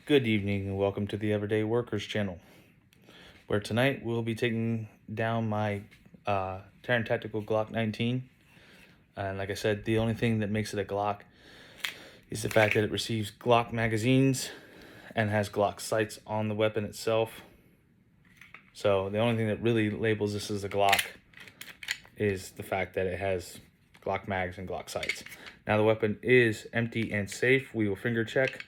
Good evening and welcome to the Everyday Workers channel, where tonight we'll be taking down my Taran Tactical Glock 19. And like I said, the only thing that makes it a Glock is the fact that it receives Glock magazines and has Glock sights on the weapon itself. So the only thing that really labels this as a Glock is the fact that it has Glock mags and Glock sights. Now the weapon is empty and safe. We will finger check,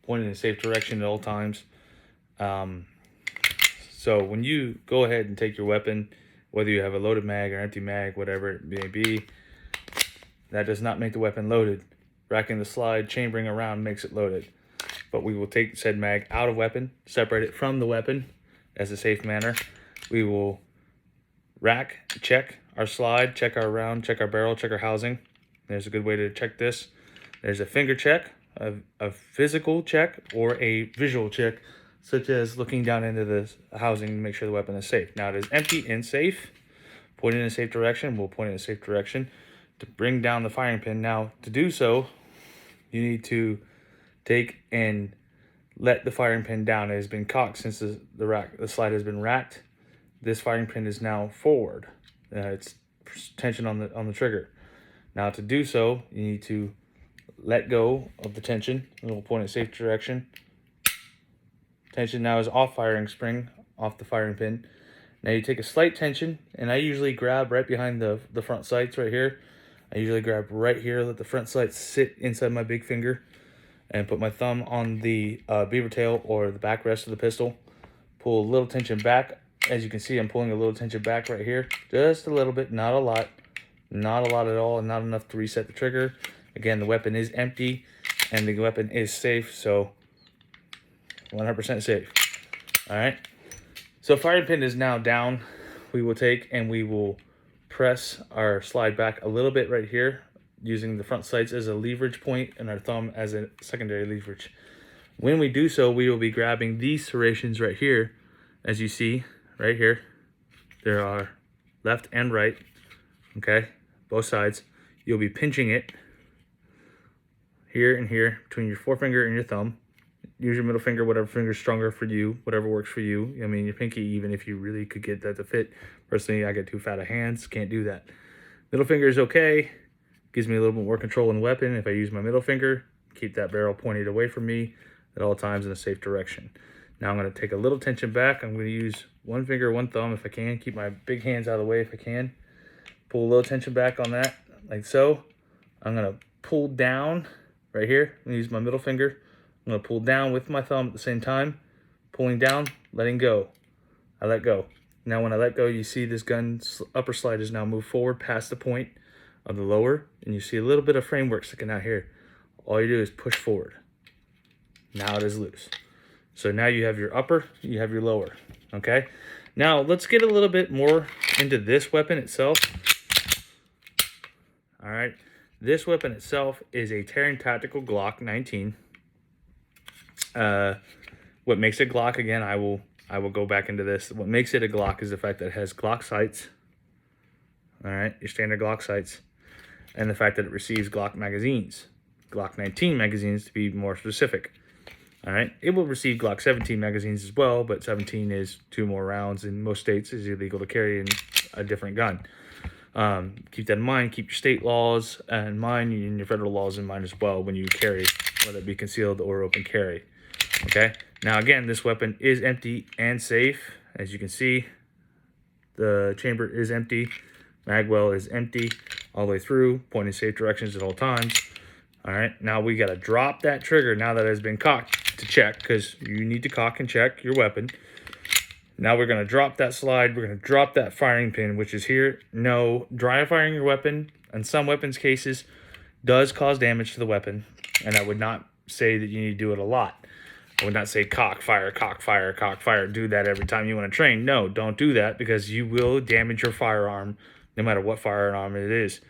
pointing in a safe direction at all times. So when you go ahead and take your weapon, whether you have a loaded mag or empty mag, whatever it may be, that does not make the weapon loaded. Racking the slide, chambering around makes it loaded. But we will take said mag out of weapon, separate it from the weapon as a safe manner. We will rack, check our slide, check our round, check our barrel, check our housing. There's a good way to check this. There's a finger check, a physical check, or a visual check, such as looking down into the housing to make sure the weapon is safe. Now it is empty and safe. Pointing in a safe direction, we'll point in a safe direction to bring down the firing pin. Now to do so, you need to take and let the firing pin down. It has been cocked since the slide has been racked. This firing pin is now forward. It's tension on the trigger. Now to do so, you need to let go of the tension, and we'll point in a safe direction. Tension now is off firing spring, off the firing pin. Now you take a slight tension, and I usually grab right behind the front sights right here. I usually grab right here, let the front sights sit inside my big finger, and put my thumb on the beaver tail or the backrest of the pistol. Pull a little tension back. As you can see, I'm pulling a little tension back right here. Just a little bit, not a lot. Not a lot at all, and not enough to reset the trigger. Again, the weapon is empty, and the weapon is safe, so 100% safe. All right. So firing pin is now down. We will take and we will press our slide back a little bit right here, using the front sights as a leverage point and our thumb as a secondary leverage. When we do so, we will be grabbing these serrations right here. As you see right here, there are left and right, okay, both sides. You'll be pinching it here and here between your forefinger and your thumb. Use your middle finger, whatever finger's stronger for you, whatever works for you. I mean, your pinky, even if you really could get that to fit. Personally, I get too fat of hands, can't do that. Middle finger is okay. Gives me a little bit more control in the weapon if I use my middle finger. Keep that barrel pointed away from me at all times in a safe direction. Now I'm going to take a little tension back. I'm going to use one finger, one thumb if I can. Keep my big hands out of the way if I can. Pull a little tension back on that, like so. I'm going to pull down right here. I'm going to use my middle finger. I'm going to pull down with my thumb at the same time. Pulling down, letting go. I let go. Now when I let go, you see this gun's upper slide is now moved forward past the point of the lower, and you see a little bit of framework sticking out here. All you do is push forward. Now it is loose. So now you have your upper, you have your lower, okay? Now let's get a little bit more into this weapon itself. All right, this weapon itself is a Taran Tactical Glock 19. What makes it Glock, again, I will go back into this. What makes it a Glock is the fact that it has Glock sights. All right, your standard Glock sights, and the fact that it receives Glock magazines, Glock 19 magazines to be more specific. All right, it will receive Glock 17 magazines as well, but 17 is 2 more rounds. In most states, is illegal to carry in a different gun. Keep that in mind. Keep your state laws in mind and your federal laws in mind as well when you carry, whether it be concealed or open carry. Okay, now again, this weapon is empty and safe. As you can see, the chamber is empty, magwell is empty all the way through, pointing safe directions at all times. All right, now we got to drop that trigger now that it has been cocked to check, because you need to cock and check your weapon. Now we're going to drop that slide. We're going to drop that firing pin, which is here. No, dry firing your weapon in some weapons cases does cause damage to the weapon, and I would not say that you need to do it a lot. I would not say cock, fire, cock, fire, cock, fire. Do that every time you want to train. No, don't do that, because you will damage your firearm no matter what firearm it is.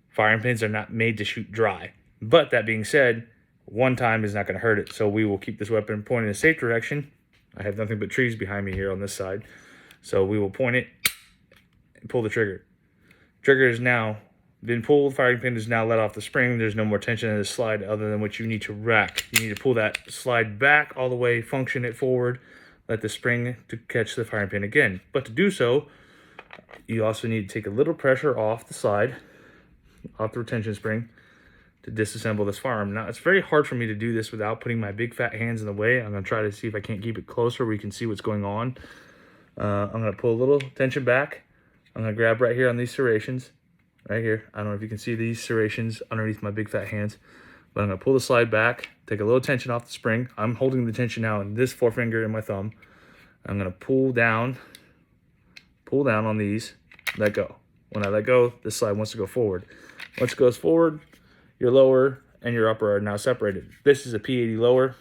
Firing pins are not made to shoot dry. But that being said, one time is not going to hurt it. So we will keep this weapon pointed in a safe direction. I have nothing but trees behind me here on this side. So we will point it and pull the trigger. Trigger is now been pulled. Firing pin is now let off the spring. There's no more tension in the slide other than what you need to rack. You need to pull that slide back all the way, function it forward, let the spring to catch the firing pin again. But to do so, you also need to take a little pressure off the slide, off the retention spring, to disassemble this firearm. Now, it's very hard for me to do this without putting my big fat hands in the way. I'm going to try to see if I can't keep it closer where you can see what's going on. I'm going to pull a little tension back. I'm going to grab right here on these serrations, right here. I don't know if you can see these serrations underneath my big fat hands, but I'm going to pull the slide back, take a little tension off the spring. I'm holding the tension now in this forefinger and my thumb. I'm going to pull down on these, let go. When I let go, this slide wants to go forward. Once it goes forward, your lower and your upper are now separated. This is a P80 lower.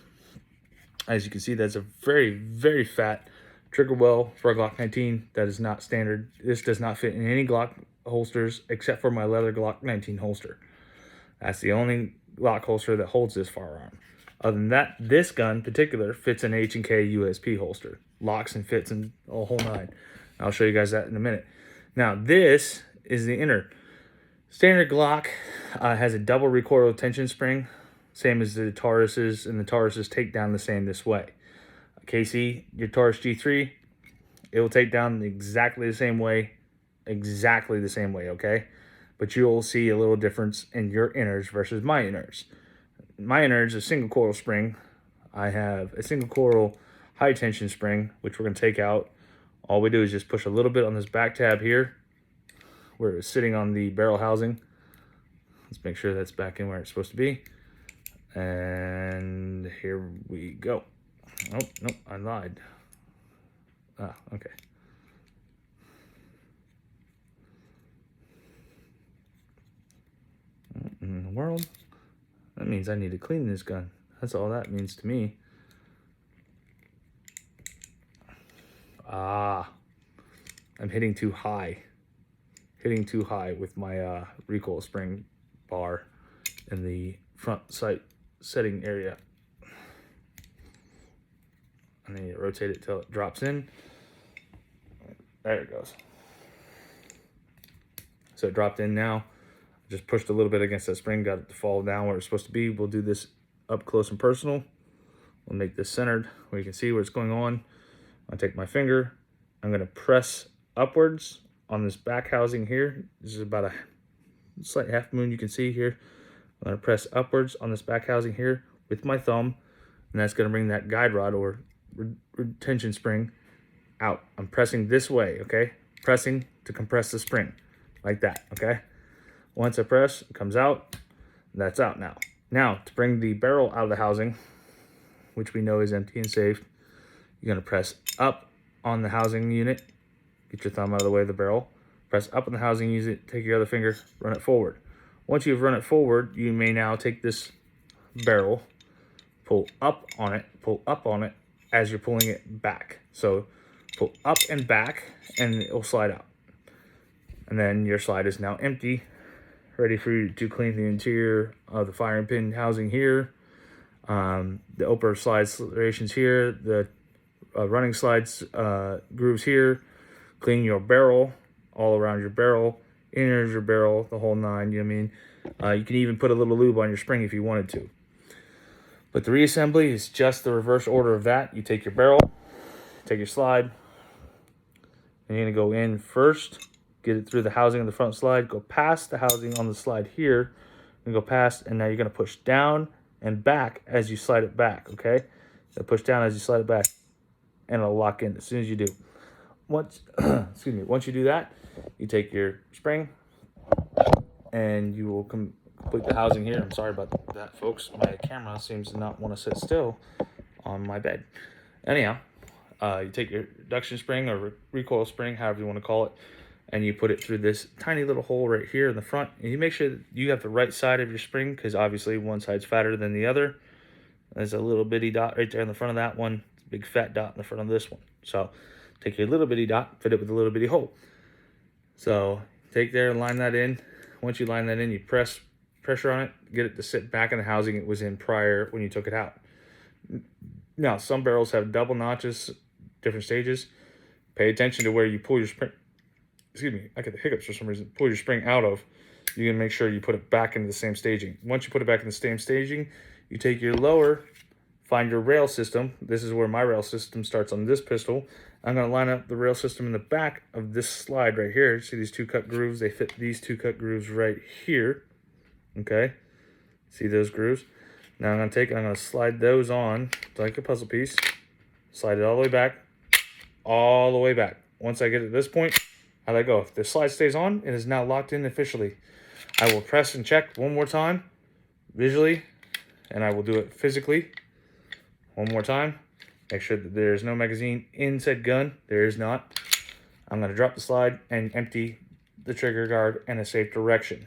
As you can see, that's a very, very fat trigger well for a Glock 19. That is not standard. This does not fit in any Glock holsters except for my leather Glock 19 holster. That's the only Glock holster that holds this firearm. Other than that, this gun in particular fits an H&K USP holster. Locks and fits in a whole nine. I'll show you guys that in a minute. Now, this is the inner. Standard Glock has a double recoil tension spring, same as the Taurus's, and the Taurus's take down the same this way. KC, your Taurus G3, it will take down exactly the same way, okay? But you'll see a little difference in your innards versus my innards. My innards, a single coil spring. I have a single coil high tension spring, which we're going to take out. All we do is just push a little bit on this back tab here, where it's sitting on the barrel housing. Let's make sure that's back in where it's supposed to be. And here we go. Oh, nope, I lied. Ah, okay. What in the world? That means I need to clean this gun. That's all that means to me. Ah, I'm hitting too high. Hitting too high with my recoil spring bar in the front sight setting area. And then you rotate it till it drops in. There it goes. So it dropped in now. Just pushed a little bit against that spring, got it to fall down where it's supposed to be. We'll do this up close and personal. We'll make this centered where you can see where it's going on. I'll take my finger. I'm going to press upwards on this back housing here. This is about a slight half moon you can see here. I'm going to press upwards on this back housing here with my thumb, and that's going to bring that guide rod or retention spring out. I'm pressing this way, okay? Pressing to compress the spring like that, okay? Once I press, it comes out. That's out now. Now, to bring the barrel out of the housing, which we know is empty and safe, you're going to press up on the housing unit. Get your thumb out of the way of the barrel. Press up on the housing unit, take your other finger, run it forward. Once you've run it forward, you may now take this barrel, pull up on it as you're pulling it back. So pull up and back, and it will slide out. And then your slide is now empty, ready for you to clean the interior of the firing pin housing here, the upper slide serrations here, the running slides grooves here, clean your barrel, all around your barrel, inners your barrel, the whole nine, you know what I mean? You can even put a little lube on your spring if you wanted to. But the reassembly is just the reverse order of that. You take your barrel, take your slide, and you're going to go in first, get it through the housing on the front slide, go past the housing on the slide here, and go past, and now you're going to push down and back as you slide it back, okay? So push down as you slide it back, and it'll lock in as soon as you do. Once you do that, you take your spring, and you will complete the housing here. I'm sorry about that, folks. My camera seems to not want to sit still on my bed. Anyhow, you take your reduction spring or recoil spring, however you want to call it, and you put it through this tiny little hole right here in the front. And you make sure that you have the right side of your spring, because obviously one side's fatter than the other. There's a little bitty dot right there in the front of that one, big fat dot in the front of this one. So take your little bitty dot, fit it with a little bitty hole. So take there and line that in. Once you line that in, you press pressure on it, get it to sit back in the housing it was in prior when you took it out. Now, some barrels have double notches, different stages. Pay attention to where you pull your spring. Excuse me, I get the hiccups for some reason. Pull your spring out of. you can make sure you put it back into the same staging. Once you put it back in the same staging, you take your lower, find your rail system. This is where my rail system starts on this pistol. I'm going to line up the rail system in the back of this slide right here. See these two cut grooves? They fit these two cut grooves right here. Okay, see those grooves? Now I'm going to take and I'm going to slide those on like a puzzle piece. Slide it all the way back, all the way back. Once I get to this point, I let go. If the slide stays on, it is now locked in officially. I will press and check one more time, visually, and I will do it physically. One more time. Make sure that there is no magazine in said gun. There is not. I'm going to drop the slide and empty the trigger guard in a safe direction.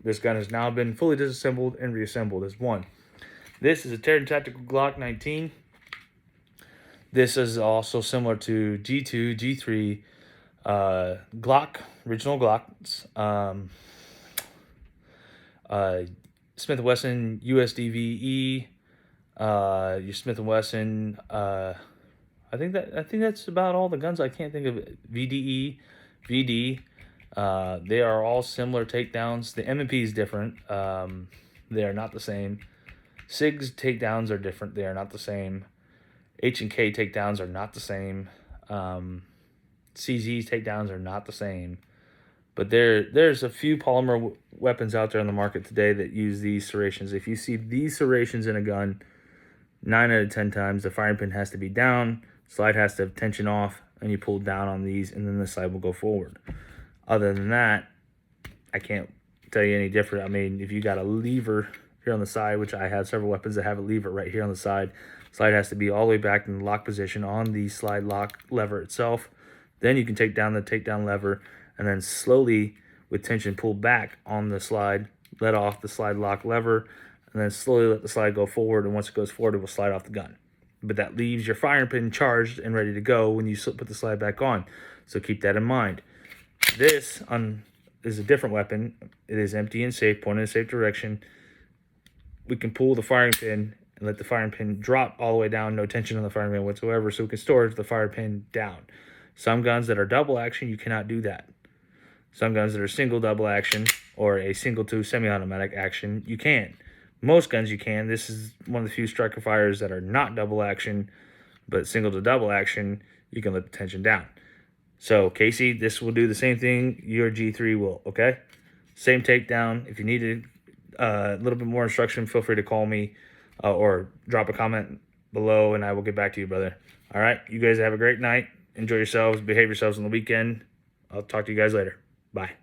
This gun has now been fully disassembled and reassembled as one. This is a Taran Tactical Glock 19. This is also similar to G2, G3, Glock, original Glocks, Smith & Wesson, SDVE, your Smith & Wesson, I think that's about all the guns. I can't think of it. VDE, VD. They are all similar takedowns. The M&P is different. They are not the same. SIG's takedowns are different. They are not the same. H&K takedowns are not the same. CZ's takedowns are not the same. But there's a few polymer weapons out there on the market today that use these serrations. If you see these serrations in a gun, 9 out of 10 times the firing pin has to be down, slide has to have tension off, and you pull down on these, and then the slide will go forward. Other than that, I can't tell you any different. I mean, if you got a lever here on the side, which I have several weapons that have a lever right here on the side, slide has to be all the way back in the lock position on the slide lock lever itself. Then you can take down the takedown lever, and then slowly, with tension pulled back on the slide, let off the slide lock lever, and then slowly let the slide go forward, and once it goes forward, it will slide off the gun. But that leaves your firing pin charged and ready to go when you put the slide back on. So keep that in mind. This is a different weapon. It is empty and safe, pointed in a safe direction. We can pull the firing pin and let the firing pin drop all the way down, no tension on the firing pin whatsoever, so we can storage the firing pin down. Some guns that are double action, you cannot do that. Some guns that are single double action or a single to semi-automatic action, you can. Most guns you can. This is one of the few striker fires that are not double action, but single to double action, you can let the tension down. So, Casey, this will do the same thing your G3 will, okay? Same takedown. If you need a little bit more instruction, feel free to call me or drop a comment below, and I will get back to you, brother. All right? You guys have a great night. Enjoy yourselves. Behave yourselves on the weekend. I'll talk to you guys later. Bye.